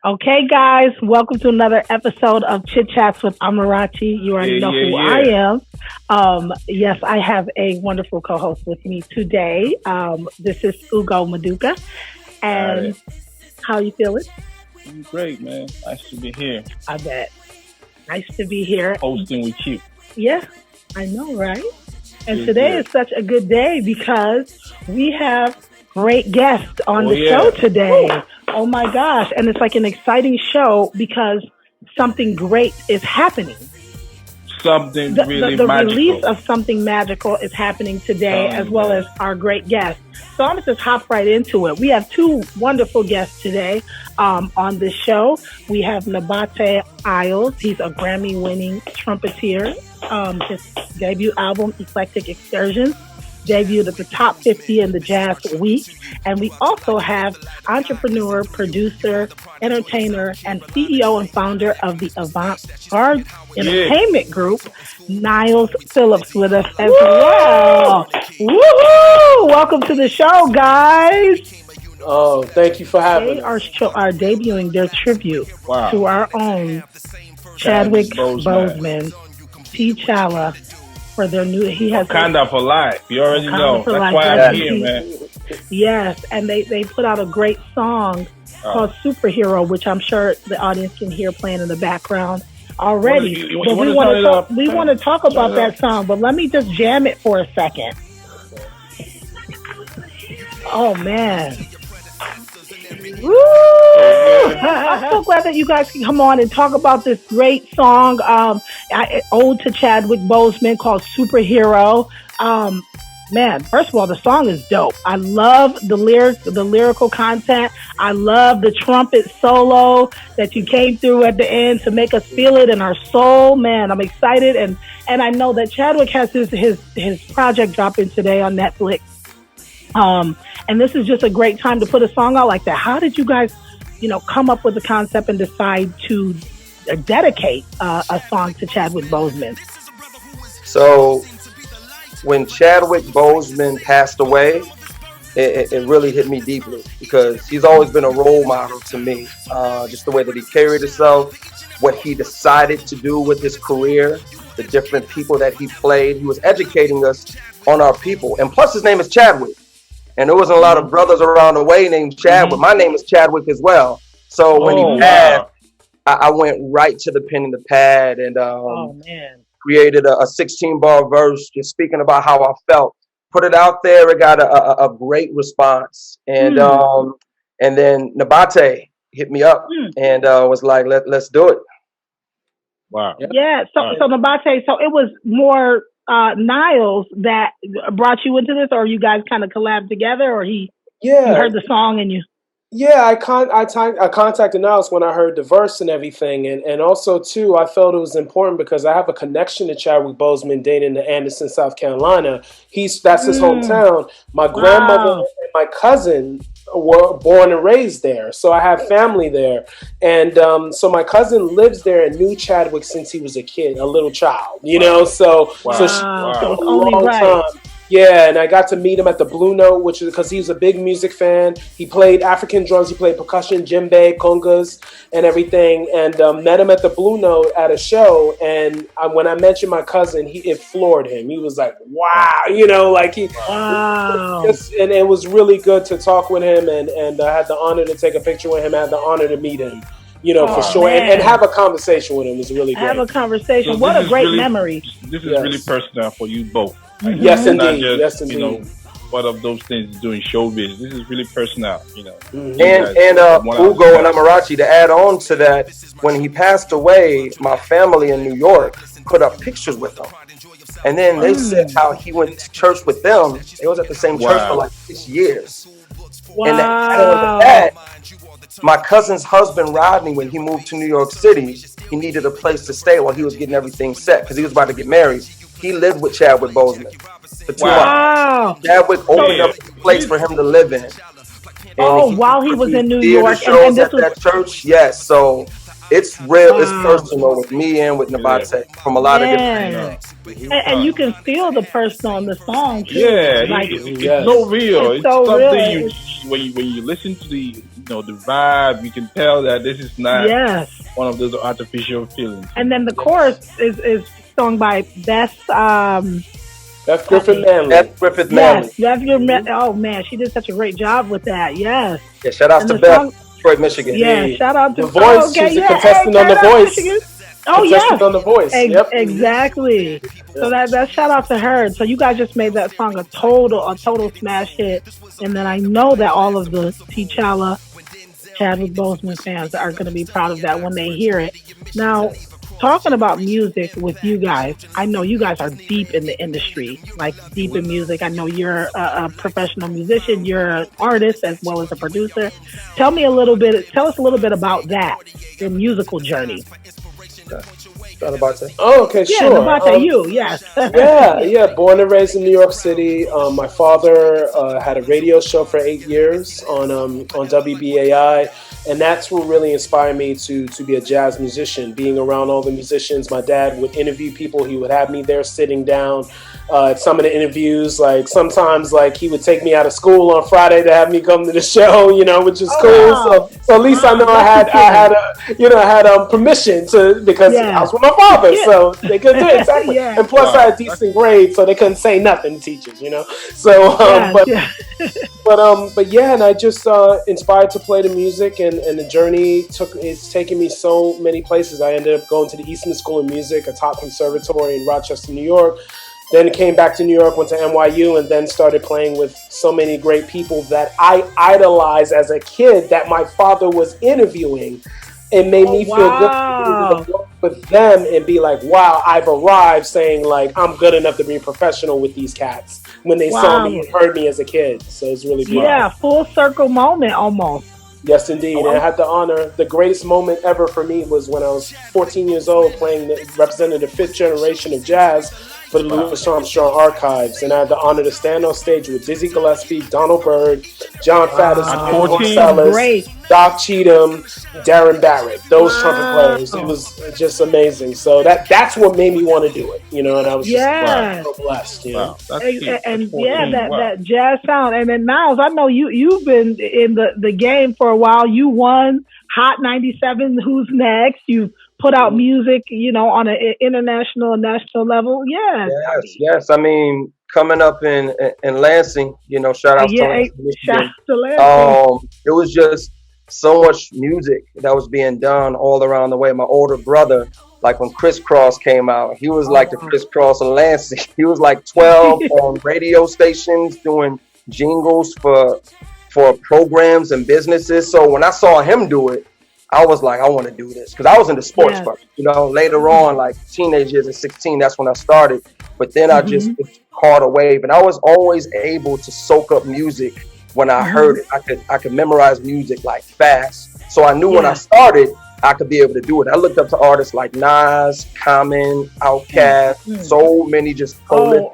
Okay, guys, welcome to another episode of ChitChatz with Amarachi. You already Yeah, know yeah, who I yeah. am. Yes, I have a wonderful co-host with me today. This is Ugo Maduka, Got and it. how you feeling? I'm great, man. Nice to be here I bet. Nice to be here. hosting with you. Yeah, I know, right? And Good, today good. is such a good day because we have great guests on Oh, the show yeah. today. Oh my gosh. And it's like an exciting show because something great is happening. Something really The release magical. of something magical is happening today, Telling as you, well as man. our great guests. So I'm going to just hop right into it. We have two wonderful guests today on this show. We have Nabate Isles. He's a Grammy winning trumpeter. His debut album, Eclectic Excursions, debuted at the top 50 in the Jazz Week. And we also have entrepreneur, producer, entertainer, and CEO and founder of the Avant Garde Yeah. Entertainment Group, Niles Phillips, with us as well. Woohoo! Welcome to the show, guys. Oh, thank you for They having are us. are debuting their tribute Wow. to our own Chadwick Chadwick Boseman. Boseman, T'Challa, for their new. He has Wakanda for life. You already Wakanda know. for That's life, why rest I'm in here, peace. man. Yes, and they put out a great song Uh, called Superhero, which I'm sure the audience can hear playing in the background Wanna- already. you But wanna we want turn to it talk. up? We want to talk Turn about it that up. song, but let me just jam it for a second. Oh man. Woo! I'm so glad that you guys can come on and talk about this great song, ode to Chadwick Boseman, called Superhero. Um, Man, first of all, the song is dope. I love the lyrics, the lyrical content. I love the trumpet solo that you came through at the end to make us feel it in our soul. Man, I'm excited, and I know that Chadwick has his project dropping today on Netflix. And this is just a great time to put a song out like that. How did you guys, come up with the concept and decide to dedicate a song to Chadwick Boseman? So when Chadwick Boseman passed away, it really hit me deeply because he's always been a role model to me. Just the way that he carried himself, what he decided to do with his career, the different people that he played. He was educating us on our people. And plus his name is Chadwick. And there wasn't a lot hmm of brothers around the way named Chadwick. hmm My name is Chadwick as well. So when he Oh, Mm-hmm. passed, wow. I went right to the pen and the pad and Oh man. created a 16 bar verse just speaking about how I felt. Put it out there. It got a great response. Mm, And then Nabate hit me up mm. and was like, let's do it. Wow. Yeah. Yeah. So All right. so Nabate, so it was more Niles that brought you into this, or you guys kind of collabed together, or you Yeah, heard the song and you. yeah. I contacted Niles when I heard the verse and everything, and also too, I felt it was important because I have a connection to Chadwick Boseman, dating to Anderson, South Carolina. That's his Mm, hometown. My grandmother wow. and my cousin were born and raised there, so I have family there, and so my cousin lives there and knew Chadwick since he was a kid, a little child. Wow. So Wow. she Wow. So Wow. it's a only long right. time. Yeah, and I got to meet him at the Blue Note, which is because he's a big music fan. He played African drums, he played percussion, djembe, congas, and everything. And met him at the Blue Note at a show. And when I mentioned my cousin, it floored him. He was like, Wow. "Wow," like he. Wow. Wow. Just, and it was really good to talk with him, and I had the honor to take a picture with him. I had the honor to meet him, for Oh Wow. sure, and man. have a conversation with him. It was really Have a great. conversation. So What this a is great really memory. really Yes, personal for you both. Like this yes, is Mm-hmm. not indeed, yes, just indeed. one of those things doing showbiz. This is really personal. You Hmm. And guys one out of Ugo and class. Amarachi, to add on to that, when he passed away, my family in New York put up pictures with him. And then they Wow. said Mm, how he went to church with them. They was at the same church for Wow. like 6 years. And to add on to wow. that, my cousin's husband Rodney, when he moved to New York City, he needed a place to stay while he was getting everything set because he was about to get married. He lived with Chadwick Boseman for 2 months. Wow. Wow. Chadwick So opened Yeah. up a place for him to live in, and oh, while he was he in New theater York, and shows this at was that church. Yes, so it's real. It's wow. personal with me and with Yeah. Nabate from a lot of different. Man. No. And you can feel the person on the song too. Yeah, Like it's so Yes. real. it's It's so real. something when you listen to the the vibe. You can tell that this is not Yes. one of those artificial feelings. And then the chorus is sung by Beth. Beth Griffin Manley. Beth Griffith Manley. Yes, oh man, she did such a great job with that. Yes. Yeah, shout out And to the Beth, song, Detroit, Michigan. yeah, shout out to The Voice. okay, She's a yeah, contestant on The shout out Voice. Michigan. Oh Contestant yeah, on The Voice. Yep. exactly. So that shout out to her. So you guys just made that song a total smash hit. And then I know that all of the T'Challa Chadwick Boseman fans are going to be proud of that when they hear it. Now, talking about music with you guys, I know you guys are deep in the industry, like deep in music. I know you're a professional musician, you're an artist as well as a producer. Tell us a little bit about that, your musical journey. Oh, okay, Yeah, sure. Nabate, yes. yeah. Born and raised in New York City. My father had a radio show for 8 years on WBAI, and that's what really inspired me to be a jazz musician. Being around all the musicians, my dad would interview people. He would have me there sitting down at some of the interviews. Like sometimes, like he would take me out of school on Friday to have me come to the show. Which is cool. Wow. So at least I know I had permission to, because I was with my father, so they couldn't do it exactly. Yeah. And plus, I had decent grades, so they couldn't say nothing to teachers. So, but yeah, and I just inspired to play the music, and the journey it's taken me so many places. I ended up going to the Eastman School of Music, a top conservatory in Rochester, New York. Then came back to New York, went to NYU, and then started playing with so many great people that I idolized as a kid that my father was interviewing. It made me feel good to work with them and be like, wow, I've arrived, saying like, I'm good enough to be professional with these cats when they saw me and heard me as a kid. So it's really beautiful. Yeah, full circle moment almost. Yes, indeed. And I had the honor. The greatest moment ever for me was when I was 14 years old, representing the fifth generation of jazz for the Louis Armstrong Archives. And I had the honor to stand on stage with Dizzy Gillespie, Donald Byrd, John Faddis, Marcellus, Doc Cheatham, Darren Barrett. Those trumpet players. It was just amazing. So that's what made me want to do it. And I was just so blessed. Wow. That jazz sound. And then Niles, I know you've been in the game for a while. You won Hot 97. Who's next? You put out music, on an international and national level. Yes. I mean, coming up in Lansing, shout out to Lansing, Michigan. It was just so much music that was being done all around the way. My older brother, like when Crisscross came out, he was like the Crisscross of Lansing. He was like 12 on radio stations doing jingles for programs and businesses. So when I saw him do it, I was like, I want to do this, because I was into sports first. Later on, like teenage years at 16, that's when I started. But then I just caught a wave, and I was always able to soak up music when I heard it. I could memorize music like fast. So I knew when I started, I could be able to do it. I looked up to artists like Nas, Common, Outkast, so many just prolific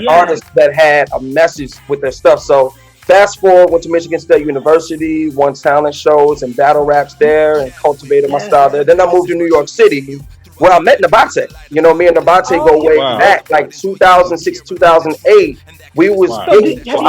artists that had a message with their stuff. So fast forward, went to Michigan State University, won talent shows and battle raps there, and cultivated my style there. Then I moved to New York City, where I met Nabate. Me and Nabate go way back, like 2006, 2008. We was gigging. So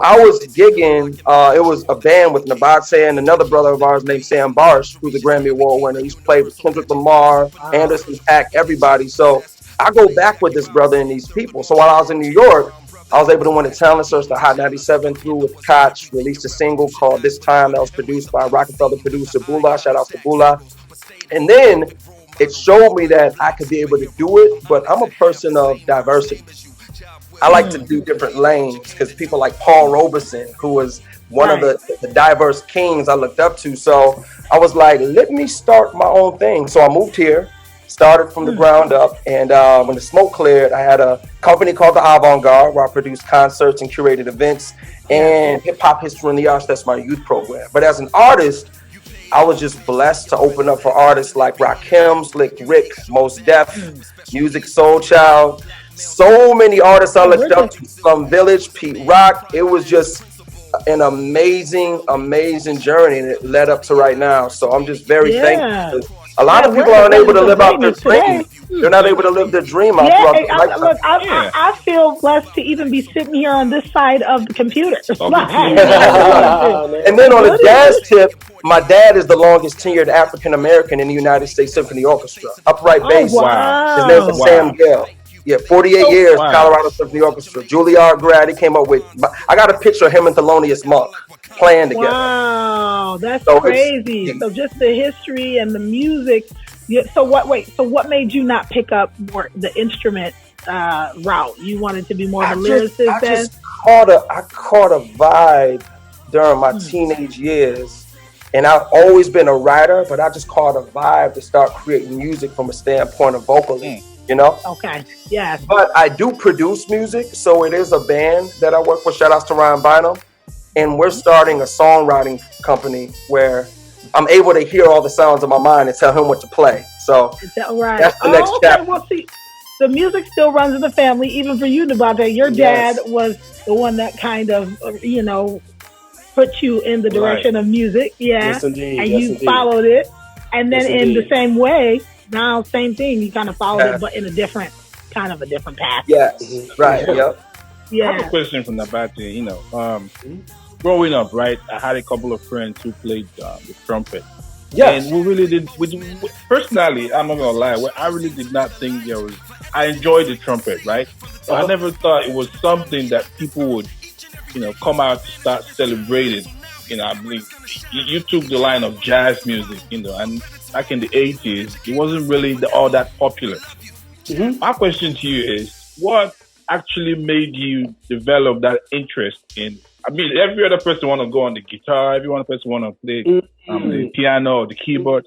I was gigging. It was a band with Nabate and another brother of ours named Sam Barsh, who's a Grammy Award winner. He's played with Kendrick Lamar, Anderson .Paak, everybody. So I go back with this brother and these people. So while I was in New York, I was able to win a talent search to Hot 97 through with Koch, released a single called This Time that was produced by Rockefeller producer Bula. Shout out to Bula. And then it showed me that I could be able to do it, but I'm a person of diversity. I like to do different lanes, because people like Paul Robeson, who was one of the diverse kings I looked up to. So I was like, let me start my own thing. So I moved here, started from the ground up, and when the smoke cleared, I had a company called the Avant-Garde, where I produced concerts and curated events, and Hip Hop History in the Arts. That's my youth program. But as an artist, I was just blessed to open up for artists like Rakim, Slick Rick, Mos Def, Music Soul Child. So many artists I looked up to, Slum Village, Pete Rock. It was just an amazing journey, and it led up to right now. So I'm just very thankful. A lot of people aren't able to live out their dreams. They're not able to live their dream out Yeah, throughout and their lifetime. look, Yeah. I feel blessed to even be sitting here on this side of the computer. And then on a jazz tip, my dad is the longest tenured African American in the United States Symphony Orchestra, upright bass. Wow. His name is Sam Gale. Yeah, 48 years, Colorado Symphony Orchestra. Juilliard grad. He came up with. I got a picture of him and Thelonious Monk playing together. Wow, that's So crazy. So just the history and the music. Yeah, so what? Wait. So what made you not pick up more the instrument route? You wanted to be more of a lyricist. I caught a vibe during my teenage years, and I've always been a writer, but I just caught a vibe to start creating music from a standpoint of vocally. You know? Okay. Yes. But I do produce music, so it is a band that I work with. Shout outs to Ryan Bynum. And we're starting a songwriting company where I'm able to hear all the sounds of my mind and tell him what to play. So that's the next chapter. Well, see, the music still runs in the family, even for you, Nabate. Your dad was the one that kind of, put you in the direction of music. Yeah. Yes, indeed. And yes, you indeed. followed it. And then Yes, in the indeed. same way, now same thing. You kind of followed it, but in a different path. Yes, right. Yep. Yeah. I have a question from Nabate. Growing up, right, I had a couple of friends who played the trumpet. Yes. And we really did. Personally, I'm not gonna lie. I really did not think there was. I enjoyed the trumpet, right? But I never thought it was something that people would, come out to start celebrating. I believe you took the line of jazz music, and back in the 80s, it wasn't really all that popular. My question to you is, what actually made you develop that interest in? I mean, every other person want to go on the guitar. Every other person want to play the piano or the keyboard.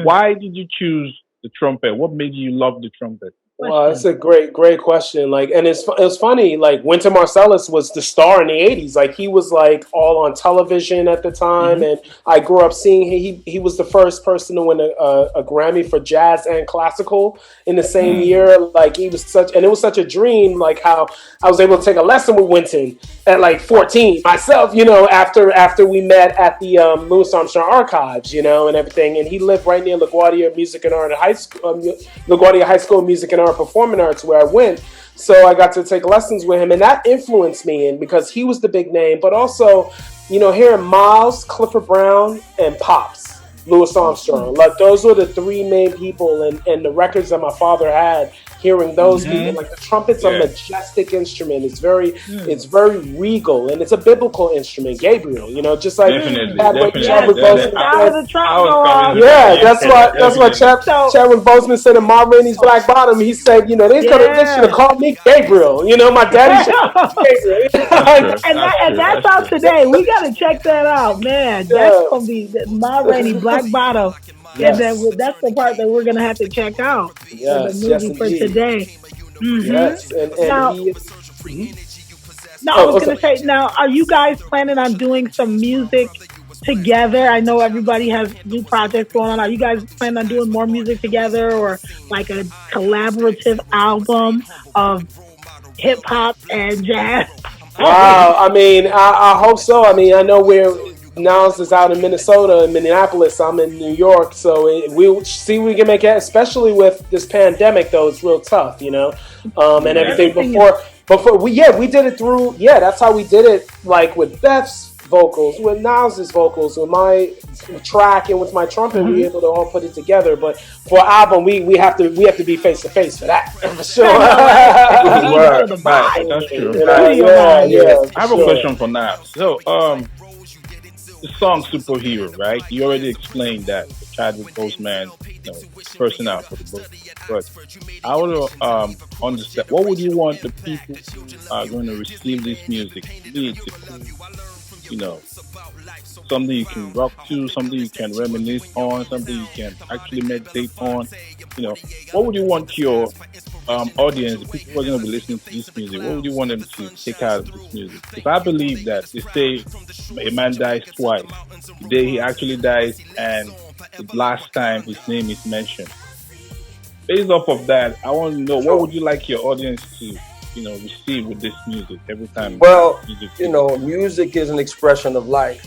Why did you choose the trumpet? What made you love the trumpet? Well, that's a great question. And it's funny. Like Wynton Marsalis was the star in the '80s. Like he was like all on television at the time, and I grew up seeing he was the first person to win a Grammy for jazz and classical in the same year. Like he was and it was such a dream. Like how I was able to take a lesson with Wynton at like 14 myself. After we met at the Louis Armstrong Archives, and everything. And he lived right near LaGuardia Music and Art High School, LaGuardia High School of Music and Art Performing Arts, where I went. So I got to take lessons with him, and that influenced me, and because he was the big name, but also, hearing Miles, Clifford Brown, and Pops, Louis Armstrong, like those were the three main people, and the records that my father had. Hearing those people, like the trumpet's a majestic instrument. It's very regal, and it's a biblical instrument. Gabriel, just like Chadwick Boseman. That's why Chadwick Boseman said in Ma Rainey's Black Bottom. He said, they should have called me Gabriel. My daddy should have called me Gabriel. and that's out today. We got to check that out, man. That's gonna be Ma Rainey Black Bottom. Yes. And then that's the part that we're going to have to check out for the movie for today. Yes, and now, he is... I was going to say, now, are you guys planning on doing some music together? I know everybody has new projects going on. Are you guys planning on doing more music together, or like a collaborative album of hip hop and jazz? Wow, I mean, I hope so. I mean, I know Niles is out in Minnesota and Minneapolis. I'm in New York, so we'll see if we can make it. Especially with this pandemic, though, it's real tough, and everything. Before we did it through. Yeah, that's how we did it. Like with Beth's vocals, with Niles' vocals, with my track, and with my trumpet, we were able to all put it together. But for album, we have to be face to face for that, for sure. That's true. Yeah. I have a question for Niles. So, the song Superhero, right? You already explained that Chadwick Boseman, person out for the book. But I would understand, what would you want the people who are going to receive this music? Something you can rock to, something you can reminisce on, something you can actually meditate on. What would you want your audience, the people who are going to be listening to this music, what would you want them to take out of this music? Because I believe that they say a man dies twice. The day he actually dies and the last time his name is mentioned. Based off of that, I want to know, what would you like your audience to receive with this music every time? Well, music is an expression of life,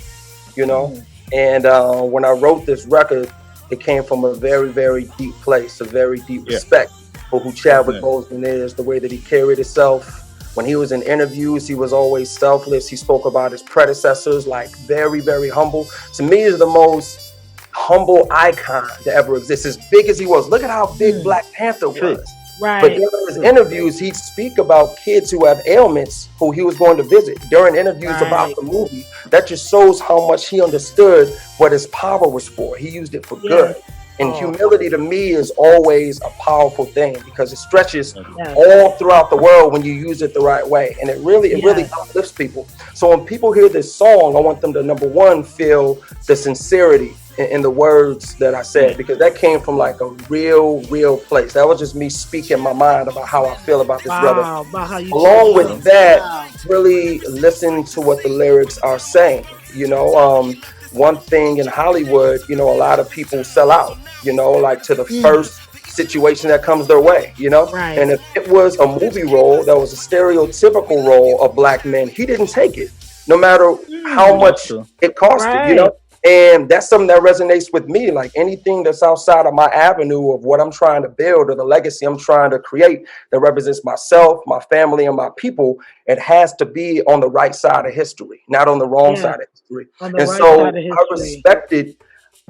and when I wrote this record, it came from a very, very deep place, a very deep respect for who Chadwick Boseman is, the way that he carried himself. When he was in interviews, he was always selfless. He spoke about his predecessors, like very, very humble. To me, is the most humble icon to ever exist. As big as he was, look at how big Black Panther was. Right. But during his interviews, he'd speak about kids who have ailments who he was going to visit. During interviews about the movie, that just shows how much he understood what his power was for. He used it for good. And humility to me is always a powerful thing because it stretches all throughout the world when you use it the right way. And it really uplifts people. So when people hear this song, I want them to, number one, feel the sincerity in the words that I said, because that came from like a real place. That was just me speaking my mind about how I feel about this brother. Along with that, really listen to what the lyrics are saying. You know, one thing in Hollywood, you know, a lot of people sell out, you know, like to the first situation that comes their way, you know. And if it was a movie role that was a stereotypical role of Black men, he didn't take it, no matter how much it costed, you know. And that's something that resonates with me. Like anything that's outside of my avenue of what I'm trying to build or the legacy I'm trying to create that represents myself, my family, and my people, it has to be on the right side of history, not on the wrong side of history. And so I respected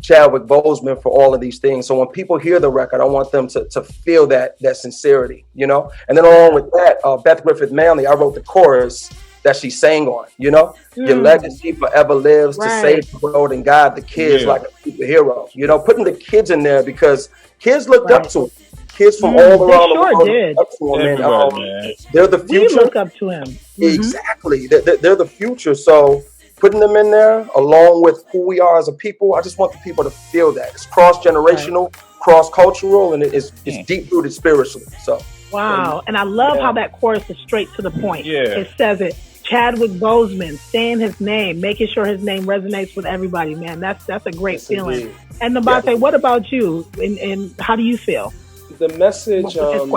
Chadwick Boseman for all of these things. So when people hear the record, I want them to feel that sincerity, you know. And then along with that, Beth Griffith Manley, I wrote the chorus that she sang on, you know. Your legacy forever lives to save the world and guide the kids like a superhero. You know, putting the kids in there because kids looked up to him. Kids from all around the world looked up to him. And, they're the future. We look up to him. Exactly. They're the future. So putting them in there along with who we are as a people, I just want the people to feel that. It's cross-generational, cross-cultural, and it's deep-rooted spiritually. So. Wow. And I love how that chorus is straight to the point. It says it. Chadwick Boseman, saying his name, making sure his name resonates with everybody, man. That's a great feeling. Indeed. And Nabate, what about you? And how do you feel? The message the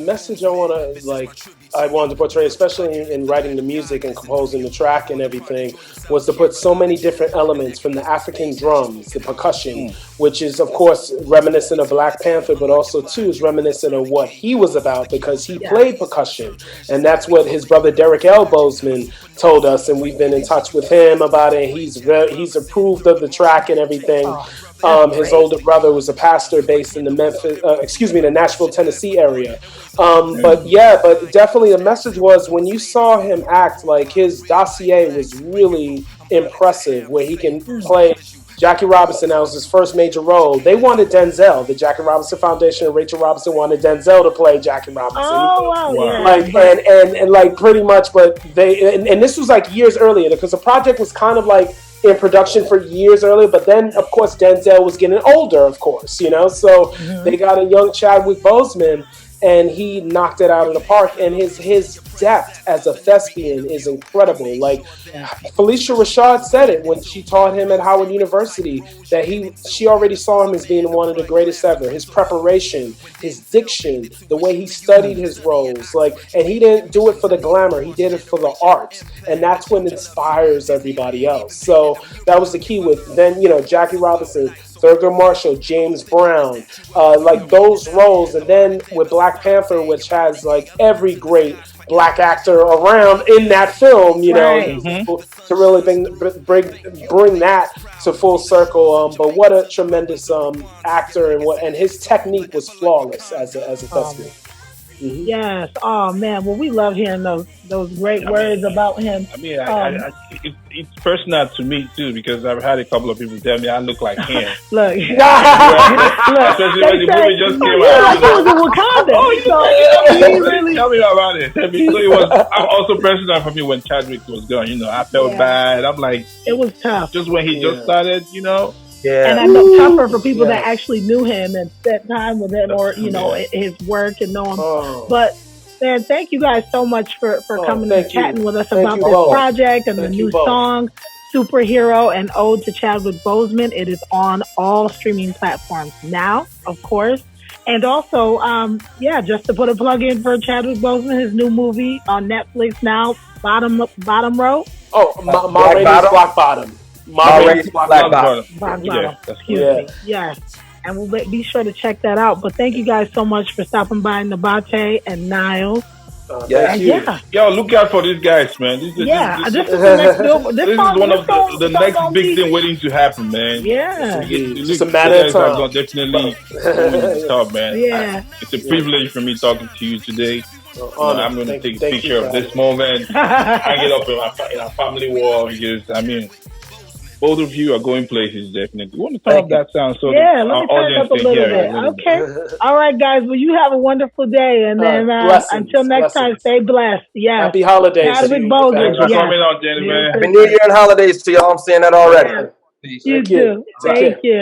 message I wanted to portray, especially in writing the music and composing the track and everything, was to put so many different elements from the African drums, the percussion, which is of course reminiscent of Black Panther, but also too is reminiscent of what he was about because he played percussion, and that's what his brother Derek L. Boseman told us, and we've been in touch with him about it. He's approved of the track and everything. His older brother was a pastor based in the Nashville, Tennessee area. But definitely the message was when you saw him act, like his dossier was really impressive, where he can play Jackie Robinson. That was his first major role. They wanted Denzel. The Jackie Robinson Foundation and Rachel Robinson wanted Denzel to play Jackie Robinson. Oh, wow. Like, and like pretty much, but they, and this was like years earlier because the project was kind of like in production for years earlier, but then of course Denzel was getting older, of course, you know, so they got a young Chadwick Boseman and he knocked it out of the park, and his depth as a thespian is incredible. Like Felicia Rashad said it when she taught him at Howard University, that she already saw him as being one of the greatest ever. His preparation, his diction, the way he studied his roles, like, and he didn't do it for the glamour, he did it for the art, and that's what inspires everybody else. So that was the key with then, you know, Jackie Robinson, Thurgood Marshall, James Brown, like those roles. And then with Black Panther, which has like every great Black actor around in that film, you know, to really bring that to full circle. But what a tremendous actor, and his technique was flawless as a thespian. Yes. Oh man. Well, we love hearing those great words about him. I mean, it's personal to me too, because I've had a couple of people tell me I look like him. Look, especially when the movie just came out. Like he was in Wakanda. Really, tell me about it. So it was also personal for me when Chadwick was gone. You know, I felt bad. I'm like, it was tough. Just when he just started, you know. Yeah. And I know tougher for people that actually knew him and spent time with him, or you know, his work and know him. But man, thank you guys so much for coming and chatting with us about this project and the new song, Superhero, and Ode to Chadwick Boseman. It is on all streaming platforms now, of course. And also, just to put a plug in for Chadwick Boseman, his new movie on Netflix now, Bottom Row. Ma Rainey's Black Bottom. Black Bottom. Excuse me. Yes. and be sure to check that out. But thank you guys so much for stopping by, Nabate and Niles. Yes. And yeah, Yo, look out for these guys, man. This is the next Billboard. is one of the next big thing waiting to happen, man. Yeah, it's a matter of time. Are definitely going to the top, man. Yeah, it's a privilege for me talking to you today. I'm going to take a picture of this moment, hang it up in our family wall, because I mean, both of you are going places, definitely. You want to turn up that sound so let me turn it up a little bit. Okay. All right, guys. Well, you have a wonderful day. And then until next time, stay blessed. Yeah. Happy holidays. Chadwick Boseman. Thanks for coming on, Jenny, man. Happy New Year and holidays to y'all. I'm saying that already. You too. Thank you.